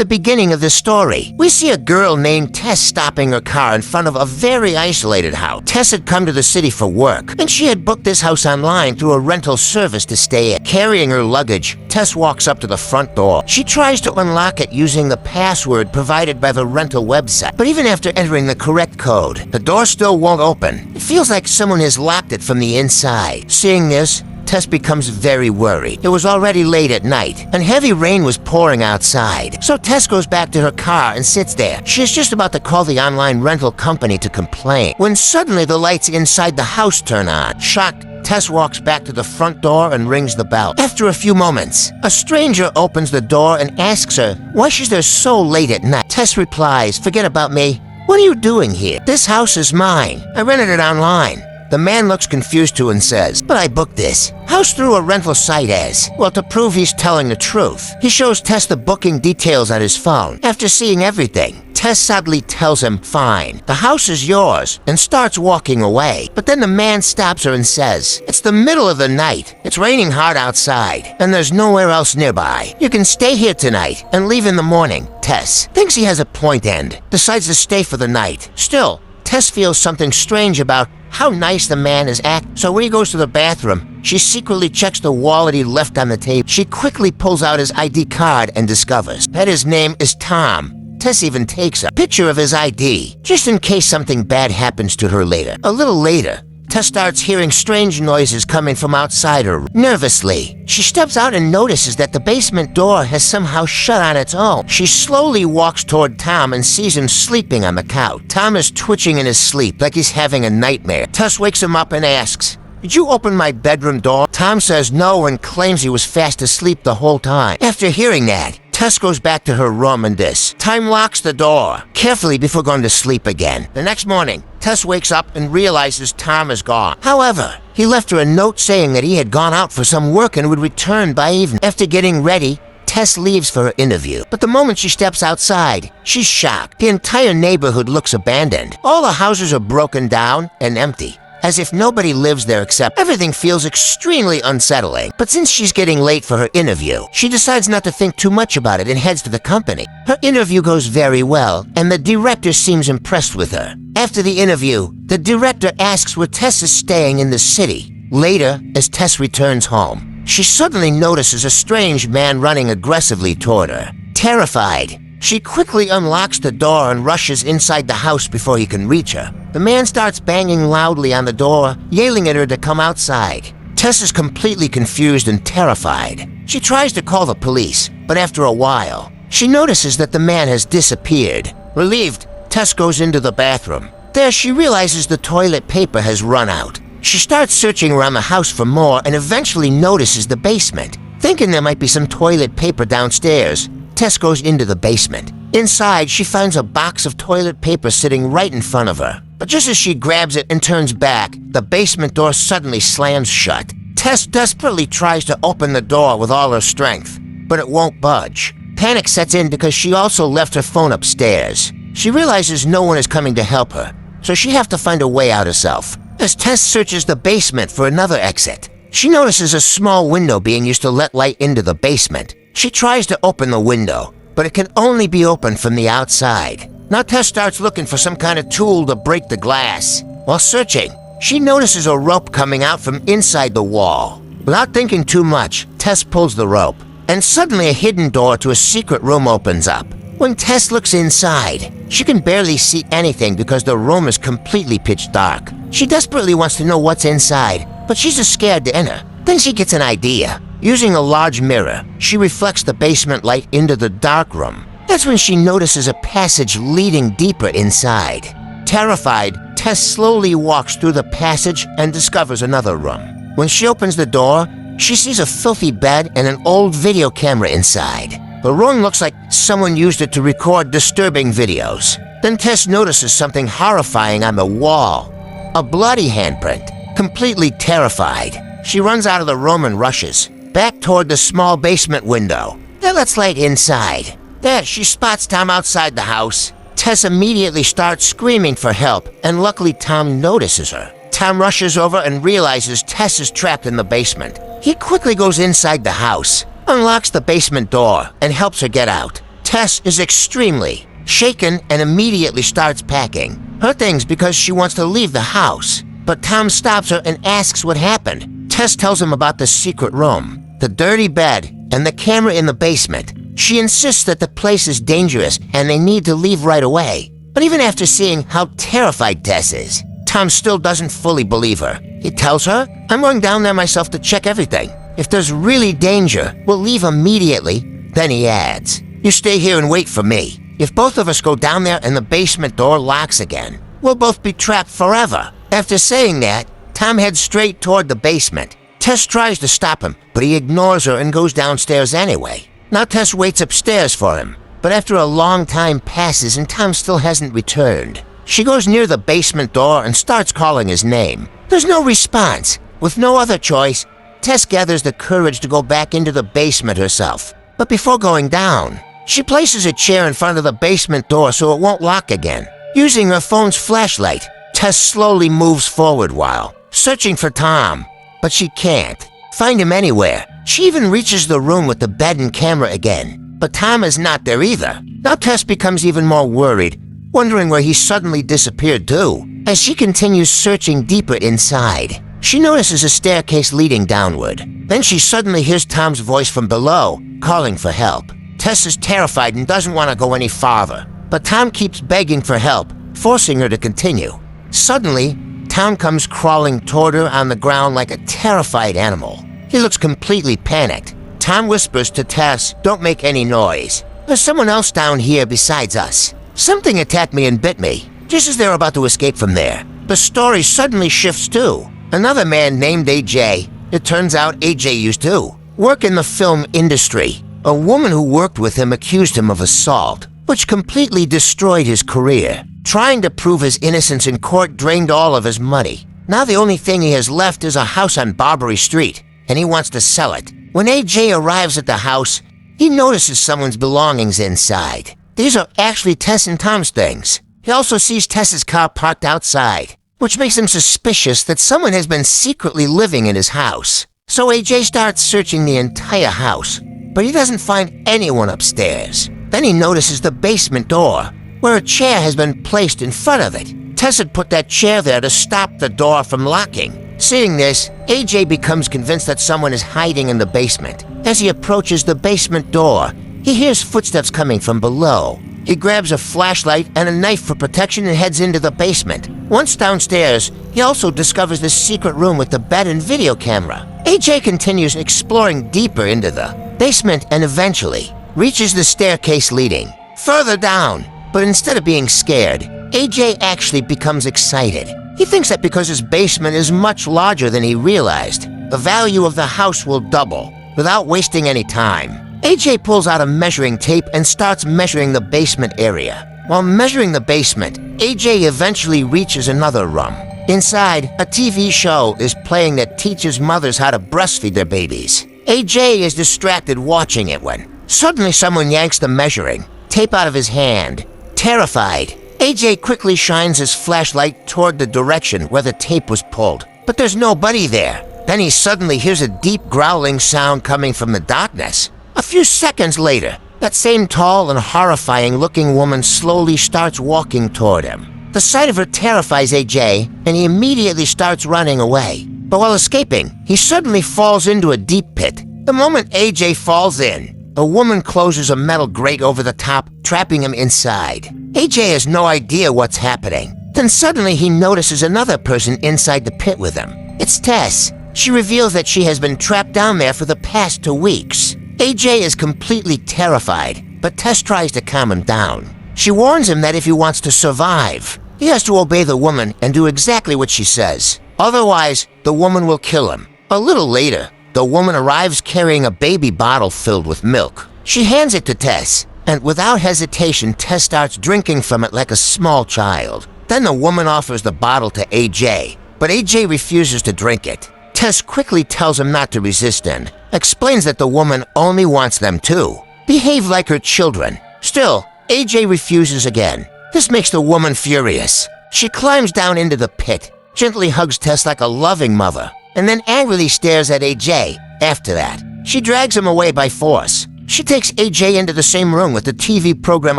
the beginning of the story. We see a girl named Tess stopping her car in front of a very isolated house. Tess had come to the city for work, and she had booked this house online through a rental service to stay at. Carrying her luggage, Tess walks up to the front door. She tries to unlock it using the password provided by the rental website, but even after entering the correct code, the door still won't open. It feels like someone has locked it from the inside. Seeing this, Tess becomes very worried. It was already late at night, and heavy rain was pouring outside. So Tess goes back to her car and sits there. She is just about to call the online rental company to complain, when suddenly the lights inside the house turn on. Shocked, Tess walks back to the front door and rings the bell. After a few moments, a stranger opens the door and asks her why she's there so late at night. Tess replies, "Forget about me. What are you doing here? This house is mine. I rented it online." The man looks confused too and says, "But I booked this house through a rental site as." Well, to prove he's telling the truth, he shows Tess the booking details on his phone. After seeing everything, Tess sadly tells him, "Fine, the house is yours," and starts walking away. But then the man stops her and says, "It's the middle of the night. It's raining hard outside, and there's nowhere else nearby. You can stay here tonight and leave in the morning." Tess thinks he has a point and decides to stay for the night. Still, Tess feels something strange about how nice the man is acting. So when he goes to the bathroom, she secretly checks the wallet he left on the table. She quickly pulls out his ID card and discovers that his name is Tom. Tess even takes a picture of his ID, just in case something bad happens to her later. A little later, Tess starts hearing strange noises coming from outside her. Nervously, she steps out and notices that the basement door has somehow shut on its own. She slowly walks toward Tom and sees him sleeping on the couch. Tom is twitching in his sleep like he's having a nightmare. Tess wakes him up and asks, "Did you open my bedroom door?" Tom says no and claims he was fast asleep the whole time. After hearing that, Tess goes back to her room and this time locks the door carefully before going to sleep again. The next morning, Tess wakes up and realizes Tom is gone. However, he left her a note saying that he had gone out for some work and would return by evening. After getting ready, Tess leaves for her interview. But the moment she steps outside, she's shocked. The entire neighborhood looks abandoned. All the houses are broken down and empty, as if nobody lives there except everything feels extremely unsettling. But since she's getting late for her interview, she decides not to think too much about it and heads to the company. Her interview goes very well, and the director seems impressed with her. After the interview, the director asks where Tess is staying in the city. Later, as Tess returns home, she suddenly notices a strange man running aggressively toward her. Terrified, she quickly unlocks the door and rushes inside the house before he can reach her. The man starts banging loudly on the door, yelling at her to come outside. Tess is completely confused and terrified. She tries to call the police, but after a while, she notices that the man has disappeared. Relieved, Tess goes into the bathroom. There, she realizes the toilet paper has run out. She starts searching around the house for more and eventually notices the basement. Thinking there might be some toilet paper downstairs, Tess goes into the basement. Inside, she finds a box of toilet paper sitting right in front of her. But just as she grabs it and turns back, the basement door suddenly slams shut. Tess desperately tries to open the door with all her strength, but it won't budge. Panic sets in because she also left her phone upstairs. She realizes no one is coming to help her, so she has to find a way out herself. As Tess searches the basement for another exit, she notices a small window being used to let light into the basement. She tries to open the window, but it can only be opened from the outside. Now Tess starts looking for some kind of tool to break the glass. While searching, she notices a rope coming out from inside the wall. Without thinking too much, Tess pulls the rope, and suddenly a hidden door to a secret room opens up. When Tess looks inside, she can barely see anything because the room is completely pitch dark. She desperately wants to know what's inside, but she's just scared to enter. Then she gets an idea. Using a large mirror, she reflects the basement light into the dark room. That's when she notices a passage leading deeper inside. Terrified, Tess slowly walks through the passage and discovers another room. When she opens the door, she sees a filthy bed and an old video camera inside. The room looks like someone used it to record disturbing videos. Then Tess notices something horrifying on the wall. A bloody handprint. Completely terrified, she runs out of the room and rushes back toward the small basement window that lets light inside. There, she spots Tom outside the house. Tess immediately starts screaming for help, and luckily Tom notices her. Tom rushes over and realizes Tess is trapped in the basement. He quickly goes inside the house, unlocks the basement door, and helps her get out. Tess is extremely shaken and immediately starts packing her things because she wants to leave the house. But Tom stops her and asks what happened. Tess tells him about the secret room, the dirty bed, and the camera in the basement. She insists that the place is dangerous and they need to leave right away. But even after seeing how terrified Tess is, Tom still doesn't fully believe her. He tells her, "I'm going down there myself to check everything. If there's really danger, we'll leave immediately." Then he adds, "You stay here and wait for me. If both of us go down there and the basement door locks again, we'll both be trapped forever." After saying that, Tom heads straight toward the basement. Tess tries to stop him, but he ignores her and goes downstairs anyway. Now Tess waits upstairs for him, but after a long time passes and Tom still hasn't returned, she goes near the basement door and starts calling his name. There's no response. With no other choice, Tess gathers the courage to go back into the basement herself. But before going down, she places a chair in front of the basement door so it won't lock again. Using her phone's flashlight, Tess slowly moves forward while searching for Tom, but she can't find him anywhere. She even reaches the room with the bed and camera again, but Tom is not there either. Now Tess becomes even more worried, wondering where he suddenly disappeared to. As she continues searching deeper inside, she notices a staircase leading downward. Then she suddenly hears Tom's voice from below, calling for help. Tess is terrified and doesn't want to go any farther, but Tom keeps begging for help, forcing her to continue. Suddenly, Tom comes crawling toward her on the ground like a terrified animal. He looks completely panicked. Tom whispers to Tess, "Don't make any noise. There's someone else down here besides us. Something attacked me and bit me, just as they're about to escape from there." The story suddenly shifts too. Another man named AJ. It turns out AJ used to work in the film industry. A woman who worked with him accused him of assault, which completely destroyed his career. Trying to prove his innocence in court drained all of his money. Now the only thing he has left is a house on Barbary Street, and he wants to sell it. When AJ arrives at the house, he notices someone's belongings inside. These are actually Tess and Tom's things. He also sees Tess's car parked outside, which makes him suspicious that someone has been secretly living in his house. So AJ starts searching the entire house, but he doesn't find anyone upstairs. Then he notices the basement door, where a chair has been placed in front of it. Tess had put that chair there to stop the door from locking. Seeing this, AJ becomes convinced that someone is hiding in the basement. As he approaches the basement door, he hears footsteps coming from below. He grabs a flashlight and a knife for protection and heads into the basement. Once downstairs, he also discovers the secret room with the bed and video camera. AJ continues exploring deeper into the basement and eventually reaches the staircase leading further down. But instead of being scared, AJ actually becomes excited. He thinks that because his basement is much larger than he realized, the value of the house will double. Without wasting any time, AJ pulls out a measuring tape and starts measuring the basement area. While measuring the basement, AJ eventually reaches another room. Inside, a TV show is playing that teaches mothers how to breastfeed their babies. AJ is distracted watching it when suddenly someone yanks the measuring tape out of his hand. Terrified, AJ quickly shines his flashlight toward the direction where the tape was pulled, but there's nobody there. Then he suddenly hears a deep growling sound coming from the darkness. A few seconds later, that same tall and horrifying-looking woman slowly starts walking toward him. The sight of her terrifies AJ, and he immediately starts running away. But while escaping, he suddenly falls into a deep pit. The moment AJ falls in, a woman closes a metal grate over the top, trapping him inside. AJ has no idea what's happening. Then suddenly he notices another person inside the pit with him. It's Tess. She reveals that she has been trapped down there for the past 2 weeks. AJ is completely terrified, but Tess tries to calm him down. She warns him that if he wants to survive, he has to obey the woman and do exactly what she says. Otherwise, the woman will kill him. A little later, the woman arrives carrying a baby bottle filled with milk. She hands it to Tess, and without hesitation, Tess starts drinking from it like a small child. Then the woman offers the bottle to AJ, but AJ refuses to drink it. Tess quickly tells him not to resist and explains that the woman only wants them to behave like her children. Still, AJ refuses again. This makes the woman furious. She climbs down into the pit, gently hugs Tess like a loving mother, and then angrily stares at AJ. After that, she drags him away by force. She takes AJ into the same room with the TV program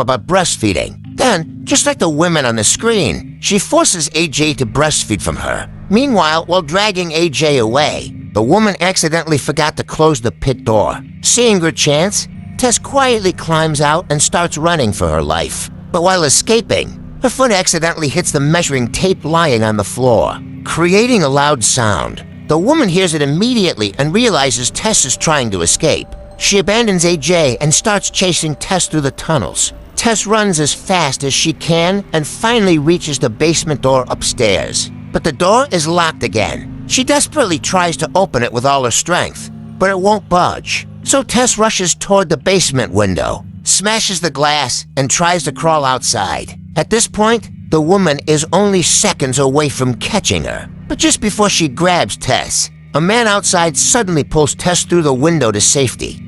about breastfeeding. Then, just like the women on the screen, she forces AJ to breastfeed from her. Meanwhile, while dragging AJ away, the woman accidentally forgot to close the pit door. Seeing her chance, Tess quietly climbs out and starts running for her life. But while escaping, her foot accidentally hits the measuring tape lying on the floor, creating a loud sound. The woman hears it immediately and realizes Tess is trying to escape. She abandons AJ and starts chasing Tess through the tunnels. Tess runs as fast as she can and finally reaches the basement door upstairs. But the door is locked again. She desperately tries to open it with all her strength, but it won't budge. So Tess rushes toward the basement window, smashes the glass, and tries to crawl outside. At this point, the woman is only seconds away from catching her. But just before she grabs Tess, a man outside suddenly pulls Tess through the window to safety.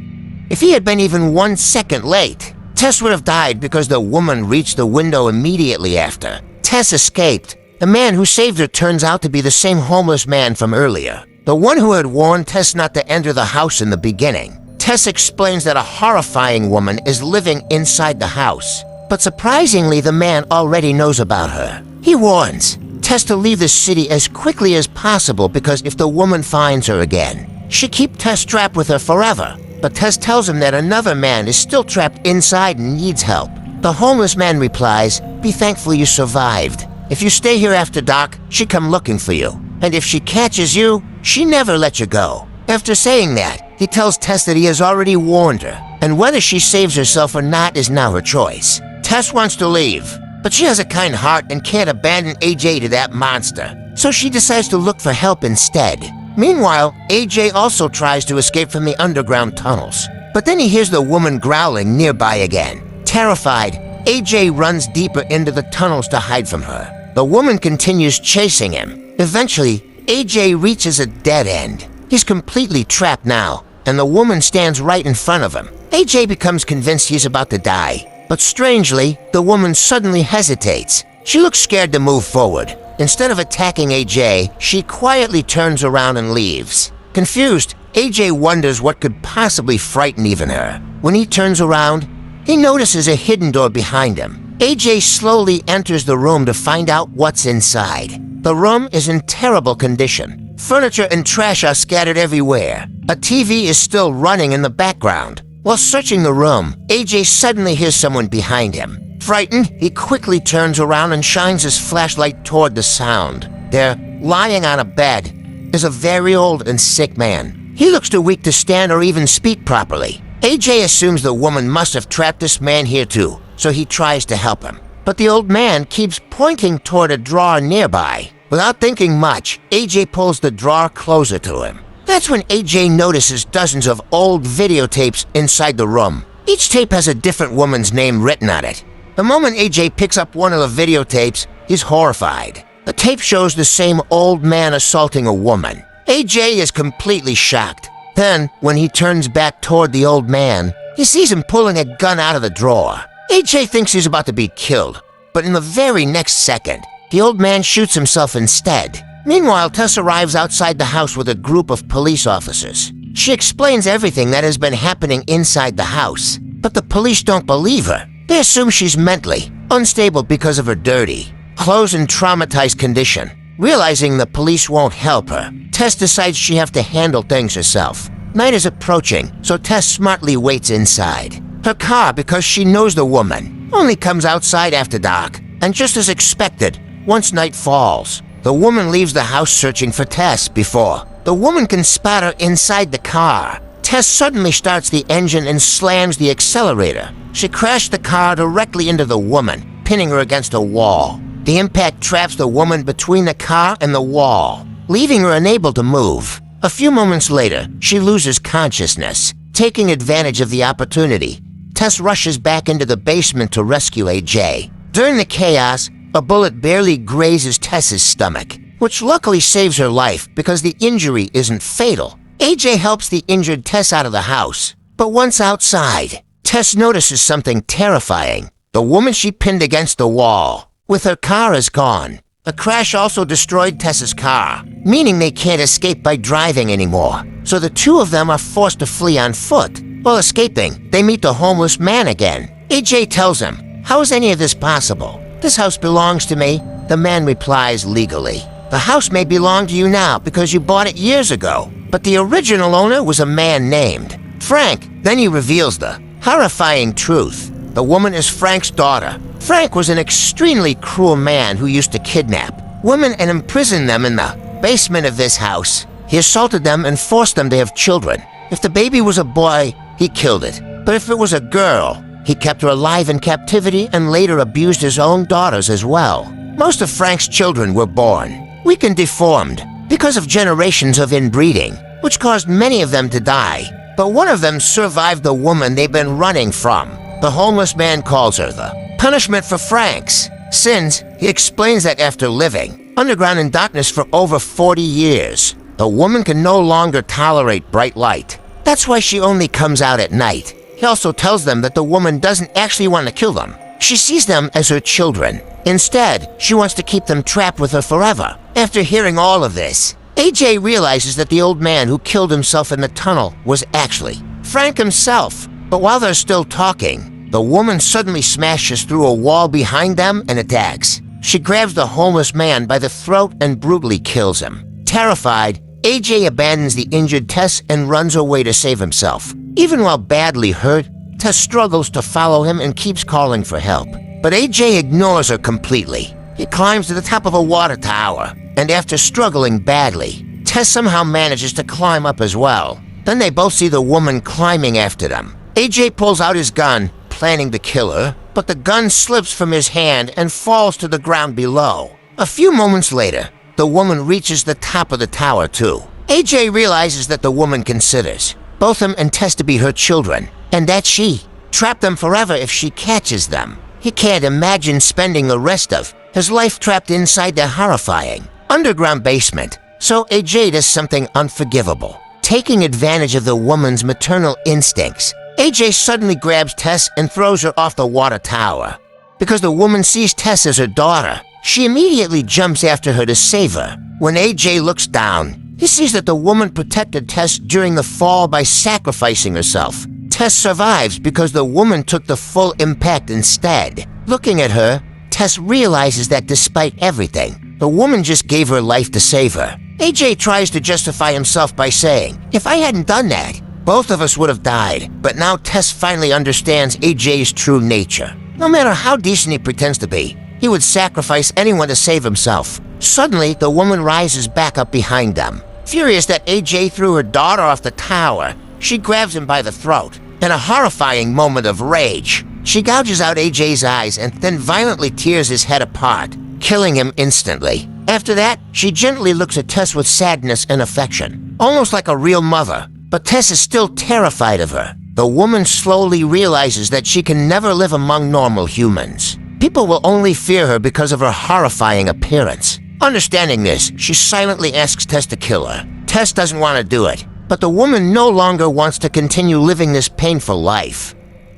If he had been even 1 second late, Tess would have died because the woman reached the window immediately after. Tess escaped. The man who saved her turns out to be the same homeless man from earlier, the one who had warned Tess not to enter the house in the beginning. Tess explains that a horrifying woman is living inside the house, but surprisingly the man already knows about her. He warns Tess to leave the city as quickly as possible because if the woman finds her again, she'll keep Tess trapped with her forever. But Tess tells him that another man is still trapped inside and needs help. The homeless man replies, "Be thankful you survived. If you stay here after dark, she'll come looking for you. And if she catches you, she never lets you go." After saying that, he tells Tess that he has already warned her, and whether she saves herself or not is now her choice. Tess wants to leave, but she has a kind heart and can't abandon AJ to that monster, so she decides to look for help instead. Meanwhile, AJ also tries to escape from the underground tunnels, but then he hears the woman growling nearby again. Terrified, AJ runs deeper into the tunnels to hide from her. The woman continues chasing him. Eventually, AJ reaches a dead end. He's completely trapped now, and the woman stands right in front of him. AJ becomes convinced he's about to die, but strangely, the woman suddenly hesitates. She looks scared to move forward. Instead of attacking AJ, she quietly turns around and leaves. Confused, AJ wonders what could possibly frighten even her. When he turns around, he notices a hidden door behind him. AJ slowly enters the room to find out what's inside. The room is in terrible condition. Furniture and trash are scattered everywhere. A TV is still running in the background. While searching the room, AJ suddenly hears someone behind him. Frightened, he quickly turns around and shines his flashlight toward the sound. There, lying on a bed, is a very old and sick man. He looks too weak to stand or even speak properly. AJ assumes the woman must have trapped this man here too, so he tries to help him. But the old man keeps pointing toward a drawer nearby. Without thinking much, AJ pulls the drawer closer to him. That's when AJ notices dozens of old videotapes inside the room. Each tape has a different woman's name written on it. The moment AJ picks up one of the videotapes, he's horrified. The tape shows the same old man assaulting a woman. AJ is completely shocked. Then, when he turns back toward the old man, he sees him pulling a gun out of the drawer. AJ thinks he's about to be killed, but in the very next second, the old man shoots himself instead. Meanwhile, Tess arrives outside the house with a group of police officers. She explains everything that has been happening inside the house, but the police don't believe her. They assume she's mentally unstable because of her dirty clothes and traumatized condition. Realizing the police won't help her, Tess decides she has to handle things herself. Night is approaching, so Tess smartly waits inside. Her car, because she knows the woman, only comes outside after dark, and just as expected, once night falls, the woman leaves the house searching for Tess before the woman can spot her inside the car. Tess suddenly starts the engine and slams the accelerator. She crashed the car directly into the woman, pinning her against a wall. The impact traps the woman between the car and the wall, leaving her unable to move. A few moments later, she loses consciousness. Taking advantage of the opportunity, Tess rushes back into the basement to rescue AJ. During the chaos, a bullet barely grazes Tess's stomach, which luckily saves her life because the injury isn't fatal. AJ helps the injured Tess out of the house, but once outside, Tess notices something terrifying. The woman she pinned against the wall, with her car, is gone. The crash also destroyed Tess's car, meaning they can't escape by driving anymore. So the two of them are forced to flee on foot. While escaping, they meet the homeless man again. AJ tells him, "How is any of this possible? This house belongs to me." The man replies legally, "The house may belong to you now because you bought it years ago, but the original owner was a man named Frank." Then he reveals the horrifying truth. The woman is Frank's daughter. Frank was an extremely cruel man who used to kidnap women and imprison them in the basement of this house. He assaulted them and forced them to have children. If the baby was a boy, he killed it. But if it was a girl, he kept her alive in captivity and later abused his own daughters as well. Most of Frank's children were born weak and deformed because of generations of inbreeding, which caused many of them to die. But one of them survived the woman they've been running from. The homeless man calls her the punishment for Frank's sins. He explains that after living underground in darkness for over 40 years, the woman can no longer tolerate bright light. That's why she only comes out at night. He also tells them that the woman doesn't actually want to kill them. She sees them as her children. Instead, she wants to keep them trapped with her forever. After hearing all of this, AJ realizes that the old man who killed himself in the tunnel was actually Frank himself. But while they're still talking, the woman suddenly smashes through a wall behind them and attacks. She grabs the homeless man by the throat and brutally kills him. Terrified, AJ abandons the injured Tess and runs away to save himself. Even while badly hurt, Tess struggles to follow him and keeps calling for help. But AJ ignores her completely. He climbs to the top of a water tower, and after struggling badly, Tess somehow manages to climb up as well. Then they both see the woman climbing after them. AJ pulls out his gun, planning to kill her, but the gun slips from his hand and falls to the ground below. A few moments later, the woman reaches the top of the tower too. AJ realizes that the woman considers both him and Tess to be her children, and that she trapped them forever if she catches them. He can't imagine spending the rest of his life trapped inside the horrifying underground basement. So AJ does something unforgivable. Taking advantage of the woman's maternal instincts, AJ suddenly grabs Tess and throws her off the water tower. Because the woman sees Tess as her daughter, she immediately jumps after her to save her. When AJ looks down, he sees that the woman protected Tess during the fall by sacrificing herself. Tess survives because the woman took the full impact instead. Looking at her, Tess realizes that despite everything, the woman just gave her life to save her. AJ tries to justify himself by saying, "If I hadn't done that, both of us would have died." But now Tess finally understands AJ's true nature. No matter how decent he pretends to be, he would sacrifice anyone to save himself. Suddenly, the woman rises back up behind them. Furious that AJ threw her daughter off the tower, she grabs him by the throat. In a horrifying moment of rage, she gouges out AJ's eyes and then violently tears his head apart, killing him instantly. After that, she gently looks at Tess with sadness and affection, almost like a real mother. But Tess is still terrified of her. The woman slowly realizes that she can never live among normal humans. People will only fear her because of her horrifying appearance. Understanding this, she silently asks Tess to kill her. Tess doesn't want to do it, but the woman no longer wants to continue living this painful life.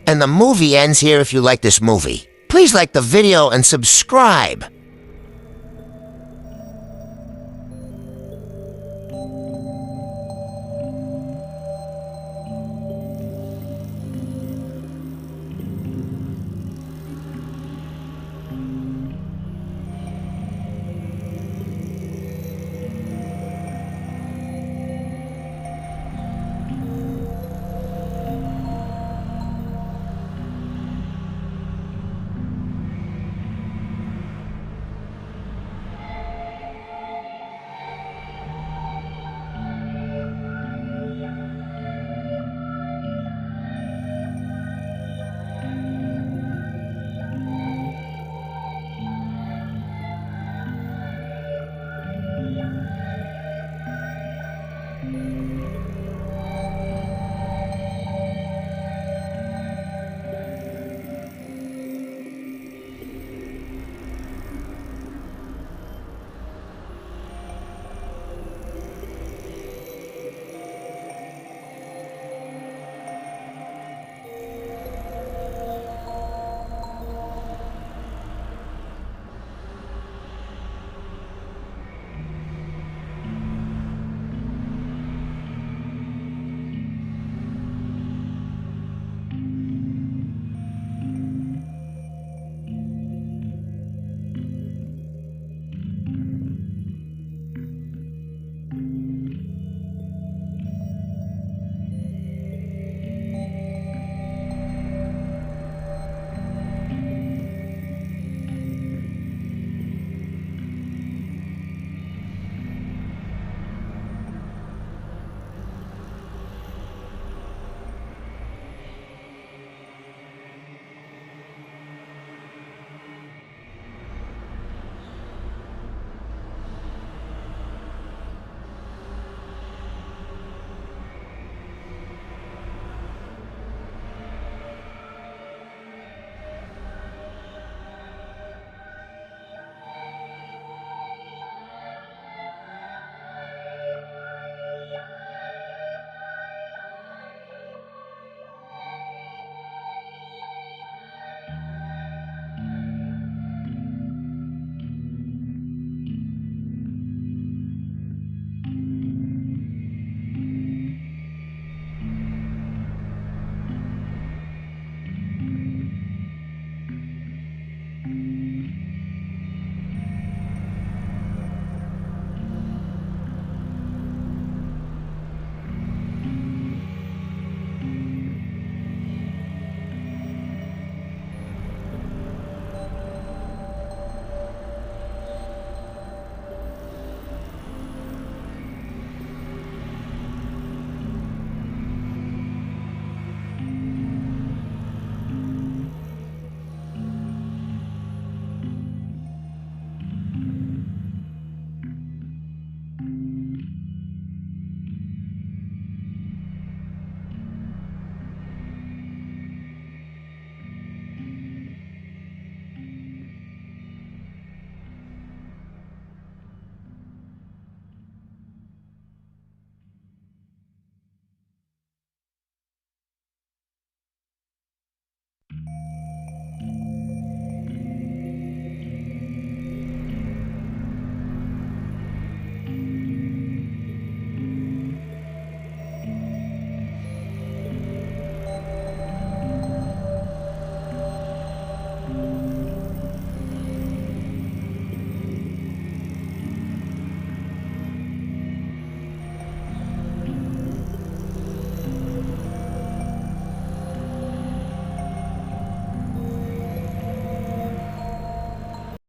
And the movie ends here. If you like this movie, please like the video and subscribe.